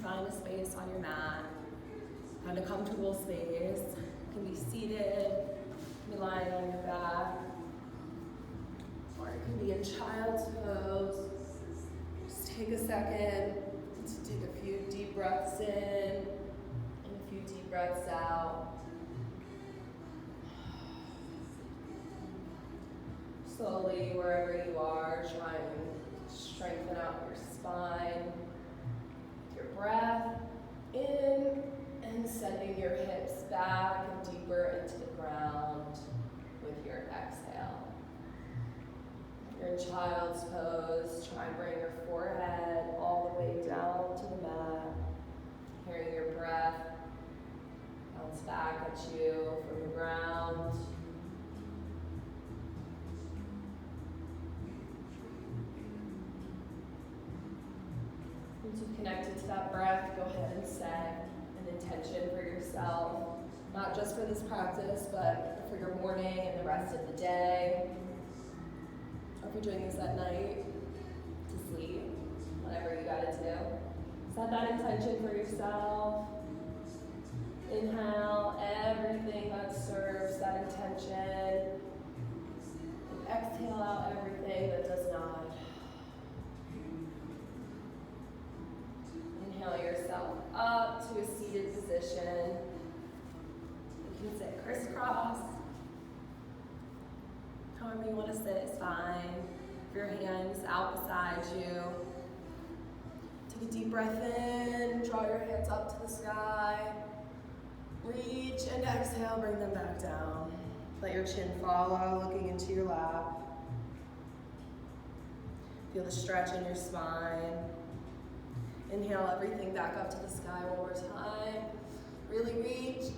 find a space on your mat. Find a comfortable space. You can be seated, you can be lying on your back, or you can be in child's pose. Just take a second to take a few deep breaths in and a few deep breaths out. Slowly, wherever you are, try and strengthen out your spine. Your breath in and sending your hips back and deeper into the ground with your exhale. If you're in child's pose, try and bring your forehead all the way down to the mat. Hearing your breath bounce back at you from the ground. Once you've connected to that breath, go ahead and set an intention for yourself, not just for this practice, but for your morning and the rest of the day. Or if you're doing this at night, to sleep, whatever you gotta do. Set that intention for yourself. Inhale everything that serves that intention. And exhale out everything that does not. Inhale yourself up to a seated position. You can sit crisscross. However you want to sit is fine. Your hands out beside you. Take a deep breath in, draw your hands up to the sky. Reach and exhale, bring them back down. Let your chin follow, looking into your lap. Feel the stretch in your spine. Inhale everything back up to the sky one more time. Really reach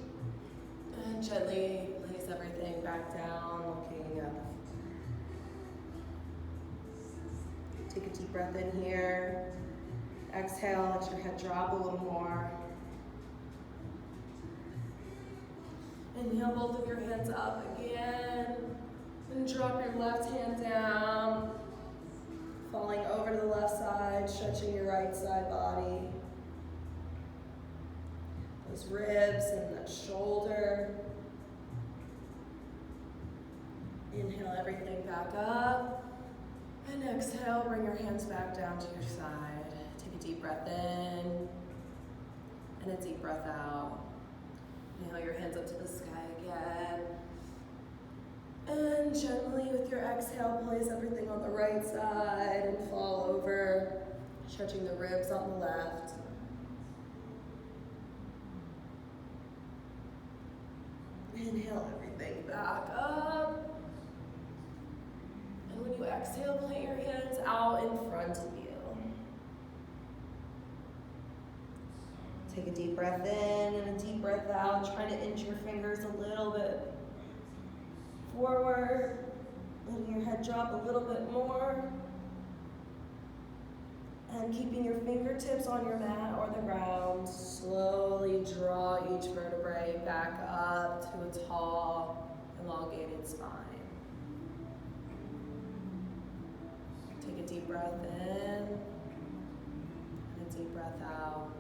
and gently place everything back down, looking up. Take a deep breath in here. Exhale, let your head drop a little more. Inhale both of your hands up again. And drop your left hand down. Falling over to the left side, stretching your right side body. Those ribs and that shoulder. Inhale everything back up. And exhale, bring your hands back down to your side. Take a deep breath in and a deep breath out. Inhale your hands up to the sky again. And gently with your exhale, place everything on the right side and fall over, stretching the ribs on the left. Inhale everything back up. And when you exhale, plant your hands out in front of you. Take a deep breath in and a deep breath out. Try to inch your fingers a little bit forward, letting your head drop a little bit more. And keeping your fingertips on your mat or the ground, slowly draw each vertebrae back up to a tall, elongated spine. Take a deep breath in and a deep breath out.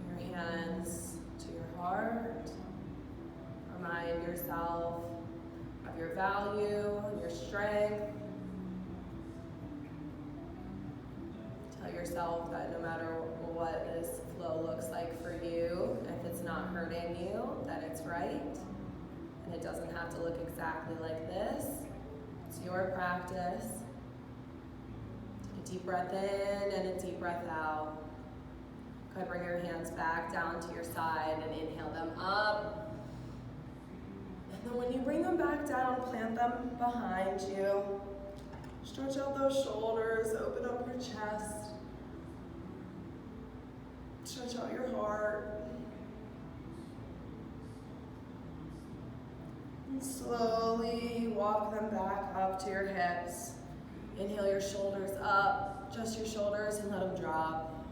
Your hands to your heart. Remind yourself of your value and your strength. Tell yourself that no matter what this flow looks like for you, if it's not hurting you, that it's right. And it doesn't have to look exactly like this. It's your practice. Take a deep breath in and a deep breath out. Go ahead, bring your hands back down to your side and inhale them up. And then when you bring them back down, plant them behind you. Stretch out those shoulders, open up your chest. Stretch out your heart. And slowly walk them back up to your hips. Inhale your shoulders up, just your shoulders, and let them drop.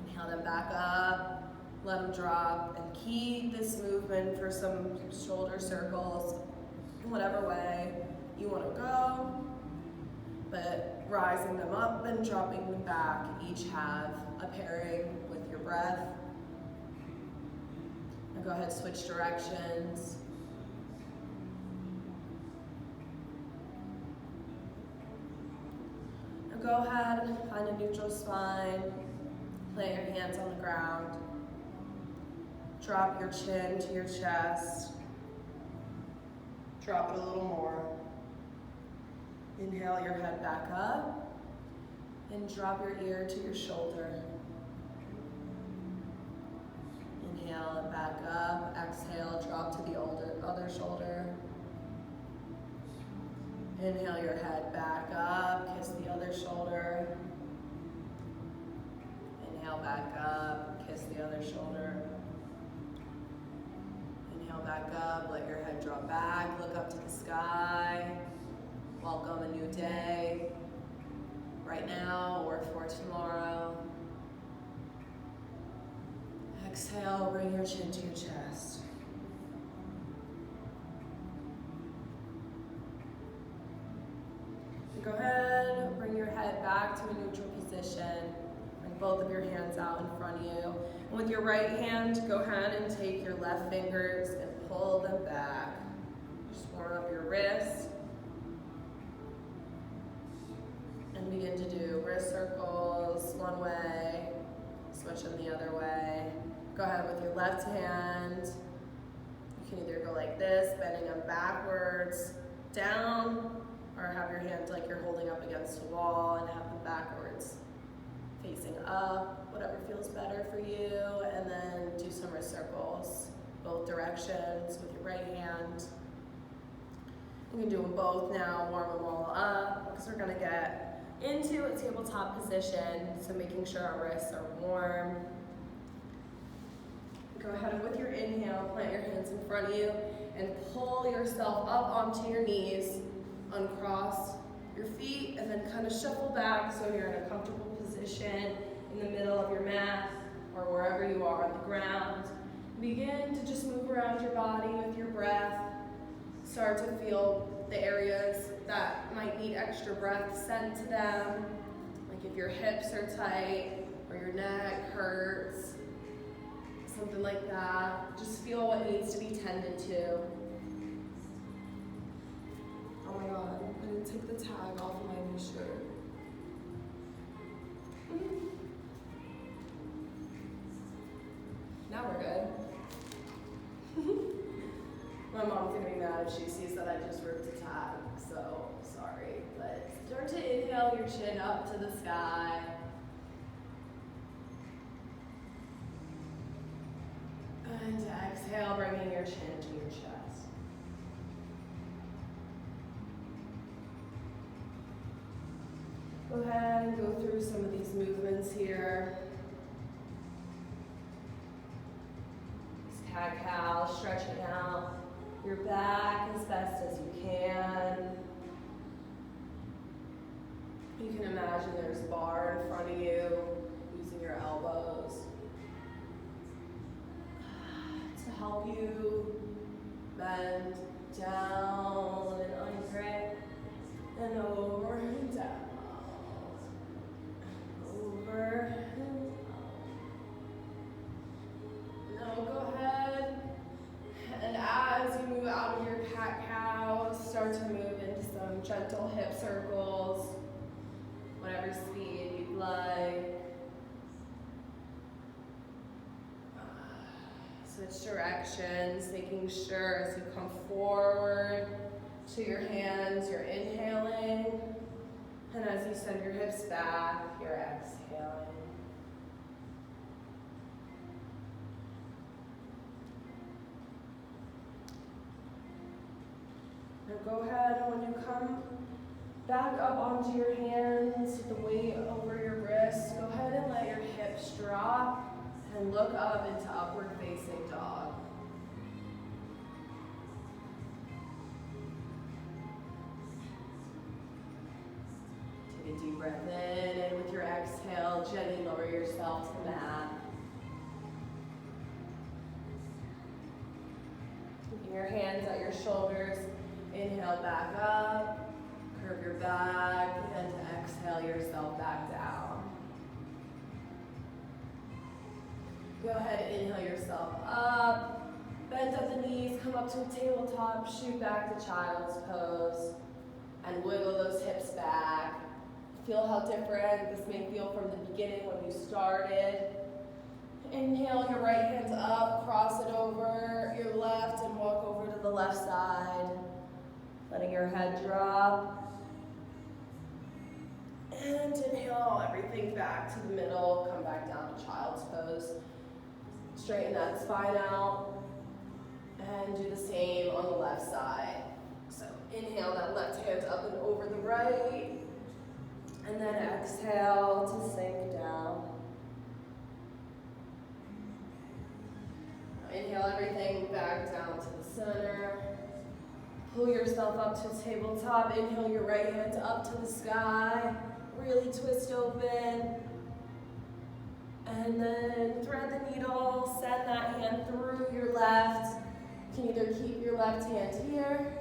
Inhale them back up, let them drop, and keep this movement for some shoulder circles in whatever way you want to go. but rising them up and dropping them back each have a pairing with your breath. Now go ahead, switch directions. Now go ahead and find a neutral spine. Plant your hands on the ground. Drop your chin to your chest. Drop it a little more. Inhale your head back up. And drop your ear to your shoulder. Inhale it back up. Exhale, drop to the other shoulder. Inhale your head back up. Kiss the other shoulder. Inhale back up. Kiss the other shoulder. Inhale back up. Let your head drop back. Look up to the sky. Welcome a new day. Right now or for tomorrow. Exhale, bring your chin to your chest. Go ahead, bring your head back to a neutral position. Bring both of your hands out in front of you. And with your right hand, go ahead and take your left fingers and pull them back. Just warm up your wrists. And begin to do wrist circles one way, switch them the other way. Go ahead with your left hand. You can either go like this, bending them backwards, down, or have your hands like you're holding up against a wall and have them backwards, facing up, whatever feels better for you. And then do some wrist circles, both directions with your right hand. You can do them both now, warm them all up, because we're gonna get into a tabletop position, so making sure our wrists are warm. Go ahead and with your inhale, plant your hands in front of you and pull yourself up onto your knees, uncross your feet, and then kind of shuffle back so you're in a comfortable position in the middle of your mat or wherever you are on the ground. Begin to just move around your body with your breath. Start to feel the areas that might need extra breath sent to them, like if your hips are tight or your neck hurts, something like that. Just feel what needs to be tended to. Oh my God, I didn't take the tag off of my new shirt. Now we're good. My mom's gonna be mad if she sees that I just ripped a tag, so sorry. But start to inhale your chin up to the sky. And exhale, bringing your chin to your chest. Go ahead and go through some of these movements here. Cat-cow, stretching out your back as best as you can. You can imagine there's a bar in front of you, using your elbows to help you bend down and under and over and down. Over and down. Now go ahead and as you move out of your cat-cow, start to move into some gentle hip circles, whatever speed you'd like. Switch directions, making sure as you come forward to your hands, you're inhaling, and as you send your hips back, you're exhaling. Now go ahead, and when you come back up onto your hands with the weight over your wrists, go ahead and let your hips drop and look up into upward facing dog. Take a deep breath in, and with your exhale, gently lower yourself to the mat. Keeping your hands at your shoulders, inhale back up, Curve your back, and exhale yourself back down. Go ahead, inhale yourself up. Bend at the knees, come up to a tabletop, shoot back to child's pose, and wiggle those hips back. Feel how different this may feel from the beginning when you started. Inhale your right hand up, cross it over your left, and walk over to the left side. Letting your head drop. And inhale everything back to the middle, come back down to child's pose. Straighten that spine out. And do the same on the left side. So inhale that left hand up and over the right. And then exhale to sink down. Inhale everything back down to the center. Pull yourself up to tabletop. Inhale your right hand up to the sky. Really twist open. And then thread the needle. Send that hand through your left. You can either keep your left hand here,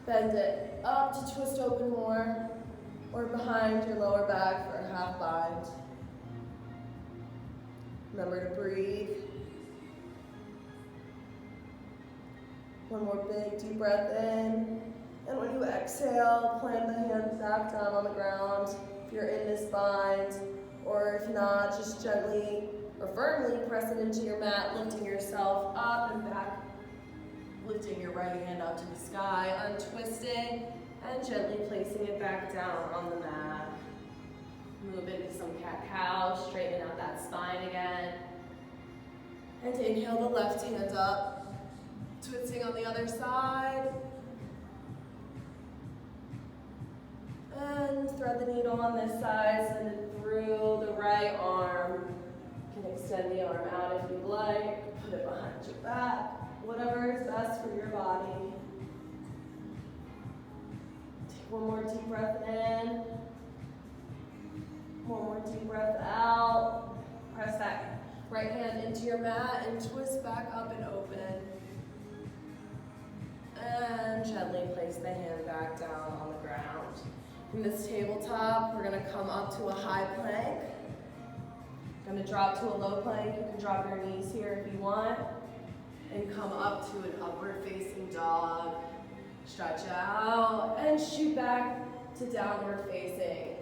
bend it up to twist open more, or behind your lower back for a half bind. Remember to breathe. One more big deep breath in. And when you exhale, plant the hands back down on the ground if you're in this bind, or if not, just gently or firmly press it into your mat, lifting yourself up and back. Lifting your right hand up to the sky, untwisting, and gently placing it back down on the mat. Move into some cat-cow, straighten out that spine again. And inhale the left hand up, twisting on the other side. And thread the needle on this side, send it through the right arm. You can extend the arm out if you'd like, put it behind your back. Whatever is best for your body. Take one more deep breath in. One more deep breath out. Press that right hand into your mat and twist back up and open. And gently place the hand back down on the ground. From this tabletop, we're going to come up to a high plank. Going to drop to a low plank. You can drop your knees here if you want. And come up to an upward facing dog. Stretch out and shoot back to downward facing.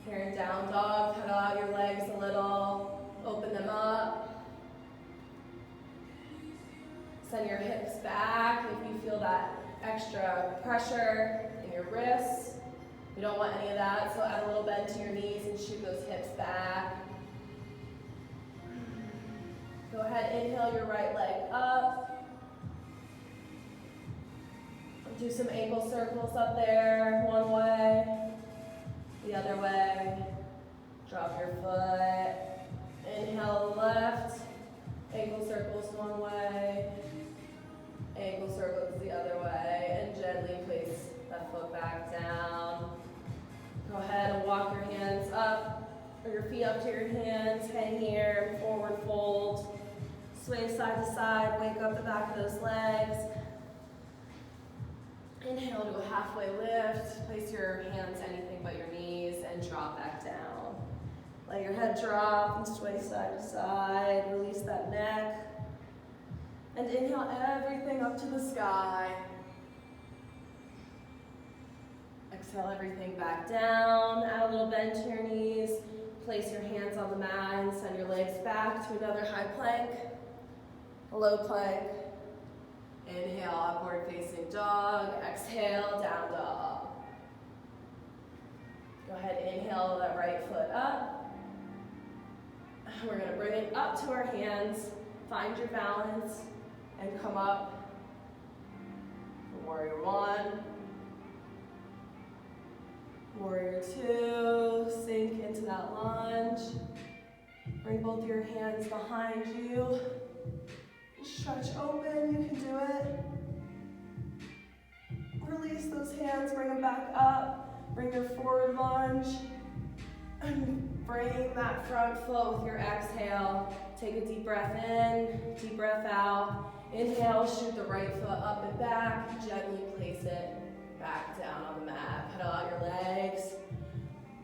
Here in down dog, cut out your legs a little, open them up. Send your hips back if you feel that extra pressure in your wrists. You don't want any of that, so add a little bend to your knees and shoot those hips back. Go ahead, inhale your right leg up. Do some ankle circles up there, one way, the other way. Drop your foot. Inhale the left, ankle circles one way, ankle circles the other way, and gently place that foot back down. Go ahead and walk your hands up, or your feet up to your hands, hang here, forward fold. Sway side to side, wake up the back of those legs. Inhale to a halfway lift. Place your hands anything but your knees and drop back down. Let your head drop and sway side to side. Release that neck. And inhale everything up to the sky. Exhale everything back down. Add a little bend to your knees. Place your hands on the mat and send your legs back to another high plank. A low plank. Inhale, upward facing dog. Exhale, down dog. Go ahead, inhale that right foot up. We're going to bring it up to our hands. Find your balance and come up. Warrior one. Warrior two. Sink into that lunge. Bring both your hands behind you. Stretch open, you can do it. Release those hands, bring them back up. Bring your forward lunge. And bring that front foot with your exhale. Take a deep breath in, deep breath out. Inhale, shoot the right foot up and back. Gently place it Back down on the mat, pedal out your legs,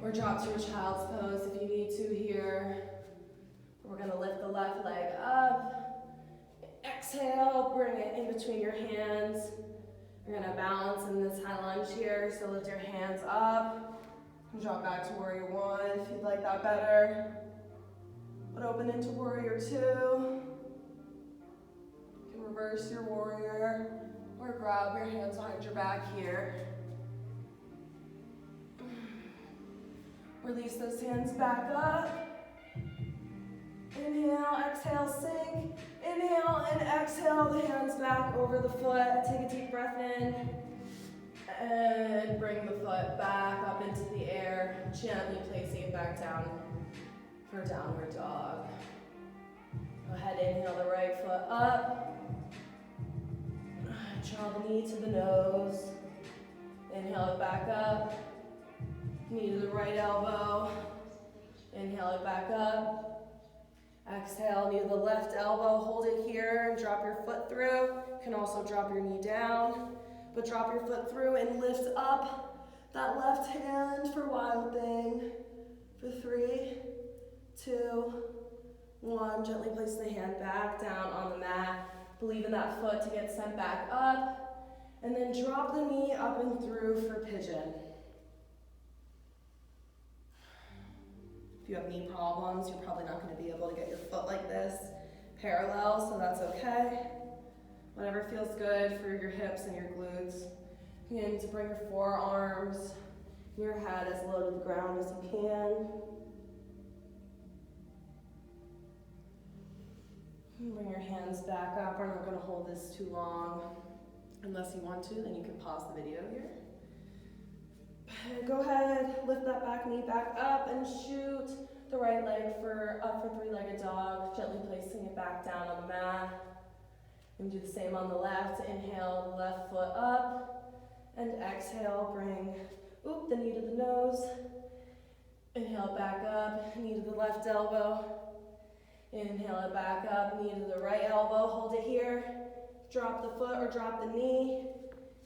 or drop to a child's pose if you need to here. We're gonna lift the left leg up. Exhale, bring it in between your hands. You're gonna balance in this high lunge here, so lift your hands up. Drop back to warrior one if you'd like that better. But open into warrior two. You can reverse your warrior or grab your hands behind your back here. Release those hands back up. Inhale, exhale, sink. Inhale and exhale the hands back over the foot. Take a deep breath in. And bring the foot back up into the air. Gently placing it back down for downward dog. Go ahead, inhale the right foot up. Draw the knee to the nose. Inhale it back up. Knee to the right elbow. Inhale it back up. Exhale, knee to the left elbow. Hold it here and drop your foot through. You can also drop your knee down, but drop your foot through and lift up that left hand for Wild Thing. For 3, 2, 1. Gently place the hand back down on the mat. Believe in that foot to get sent back up. And then drop the knee up and through for pigeon. If you have knee problems, you're probably not going to be able to get your foot like this parallel, so that's okay. Whatever feels good for your hips and your glutes. Begin to bring your forearms, your head as low to the ground as you can. Bring your hands back up. We're not going to hold this too long. Unless you want to, then you can pause the video here. Go ahead, lift that back knee back up and shoot the right leg up for three-legged dog, gently placing it back down on the mat. And do the same on the left. Inhale, the left foot up, and exhale, bring the knee to the nose. Inhale, back up, knee to the left elbow. Inhale it back up, knee to the right elbow, hold it here. Drop the foot or drop the knee,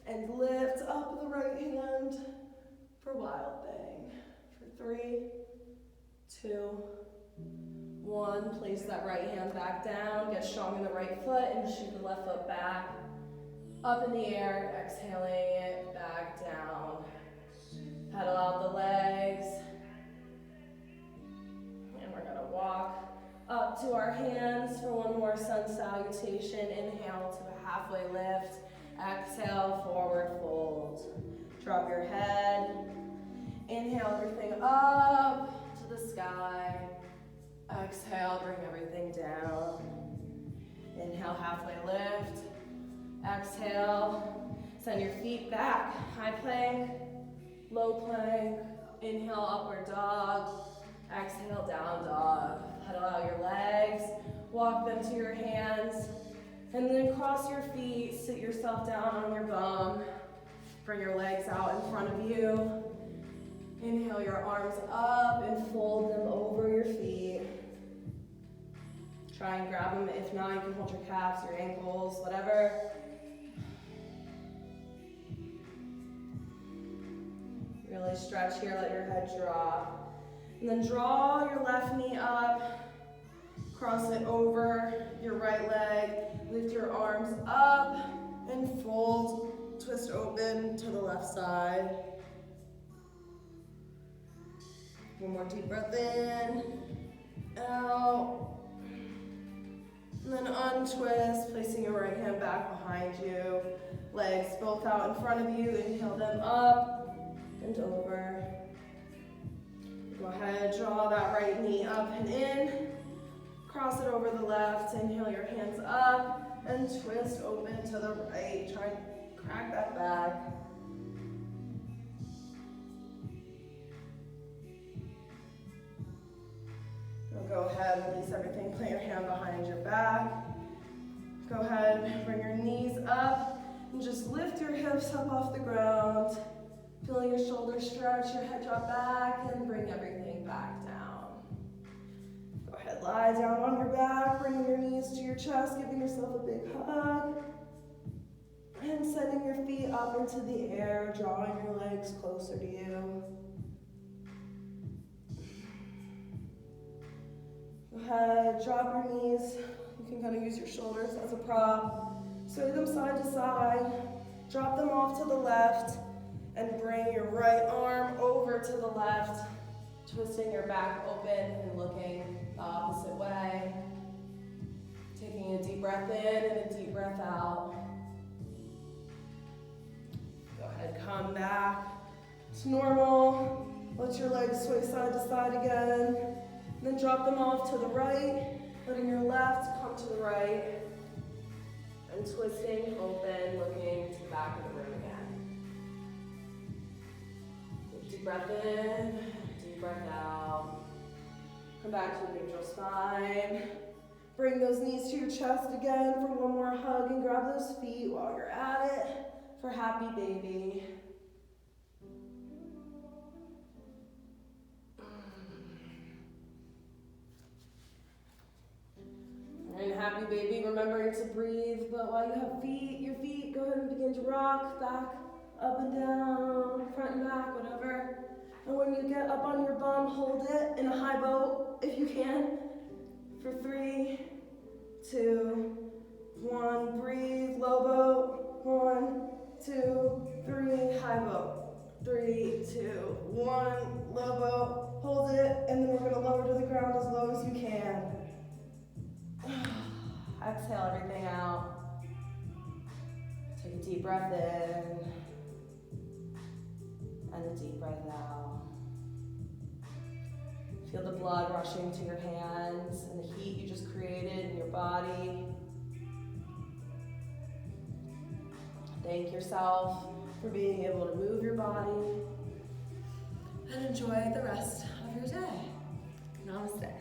and lift up the right hand for Wild Thing. For 3, 2, 1. Place that right hand back down, get strong in the right foot, and shoot the left foot back. Up in the air, exhaling it back down. Pedal out the legs. And we're gonna walk up to our hands for one more sun salutation. Inhale to a halfway lift. Exhale, forward fold. Drop your head. Inhale everything up to the sky. Exhale, bring everything down. Inhale, halfway lift. Exhale, send your feet back. High plank, low plank. Inhale, upward dog. Exhale, down dog. Pedal out your legs, walk them to your hands, and then cross your feet, sit yourself down on your bum. Bring your legs out in front of you. Inhale your arms up and fold them over your feet. Try and grab them. If not, you can hold your calves, your ankles, whatever. Really stretch here, let your head drop. And then draw your left knee up, cross it over your right leg, lift your arms up and fold, twist open to the left side. One more deep breath in, out, and then untwist, placing your right hand back behind you, legs both out in front of you, inhale them up and over. Go ahead, draw that right knee up and in, cross it over the left, inhale your hands up, and twist open to the right. Try and crack that back. Go ahead, release everything, put your hand behind your back. Go ahead, bring your knees up, and just lift your hips up off the ground. Feeling your shoulders stretch, your head drop back, and bring everything back down. Go ahead, lie down on your back, bringing your knees to your chest, giving yourself a big hug. And sending your feet up into the air, drawing your legs closer to you. Go ahead, drop your knees. You can kind of use your shoulders as a prop. Sway them side to side. Drop them off to the left. And bring your right arm over to the left. Twisting your back open and looking the opposite way. Taking a deep breath in and a deep breath out. Go ahead, come back to normal. Let your legs sway side to side again. And then drop them off to the right, letting your left come to the right. And twisting, open, looking to the back of the room again. Deep breath in, deep breath out. Come back to a neutral spine. Bring those knees to your chest again for one more hug and grab those feet while you're at it for happy baby. And happy baby, remembering to breathe, but while you have your feet, go ahead and begin to rock back, up and down, front and back, whatever. And when you get up on your bum, hold it in a high boat, if you can, for 3, 2, 1, breathe, low boat, 1, 2, 3, high boat, 3, 2, 1, low boat, hold it, and then we're gonna lower to the ground as low as you can. Exhale everything out. Take a deep breath in, and a deep breath out. Feel the blood rushing to your hands and the heat you just created in your body. Thank yourself for being able to move your body and enjoy the rest of your day. Namaste.